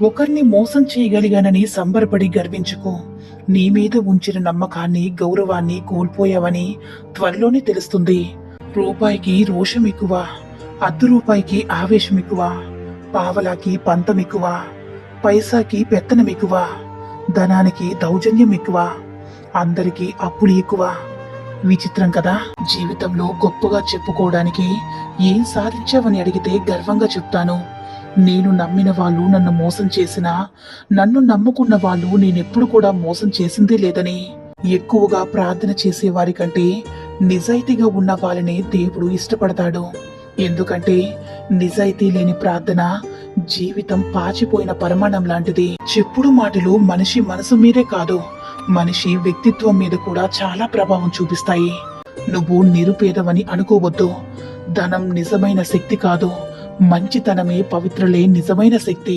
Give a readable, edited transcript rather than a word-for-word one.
ఒకరిని మోసం చేయగలిగానని సంబరపడి గర్వించుకో. నీ మీద ఉంచిన నమ్మకాన్ని, గౌరవాన్ని కోల్పోయావని త్వరలోనే తెలుస్తుంది. రూపాయికి రోషం ఎక్కువ, అర్ధ రూపాయికి ఆవేశం ఎక్కువ, పావలాకి పంతం ఎక్కువ, పైసాకి పెత్తనం ఎక్కువ, ధనానికి దౌర్జన్యం ఎక్కువ, అందరికీ అప్పులు ఎక్కువ. విచిత్రం కదా. జీవితంలో గొప్పగా చెప్పుకోవడానికి ఏం సాధించావని అడిగితే గర్వంగా చెప్తాను, నేను నమ్మిన వాళ్ళు నన్ను మోసం చేసినా, నన్ను నమ్ముకున్న వాళ్ళు నేనెప్పుడు కూడా మోసం చేసిందే లేదని. ఎక్కువగా ప్రార్థన చేసేవారి కంటే నిజాయితీగా ఉన్న వాళ్ళని దేవుడు ఇష్టపడతాడు. ఎందుకంటే నిజాయితీ లేని ప్రార్థన జీవితం పాచిపోయిన పరిమాణం లాంటిది. చెప్పుడు మాటలు మనిషి మనసు మీదే కాదు, మనిషి వ్యక్తిత్వం మీద కూడా చాలా ప్రభావం చూపిస్తాయి. నువ్వు నిరుపేదవని అనుకోవద్దు. ధనం నిజమైన శక్తి కాదు, మంచితనమే పవిత్రలే నిజమైన శక్తి.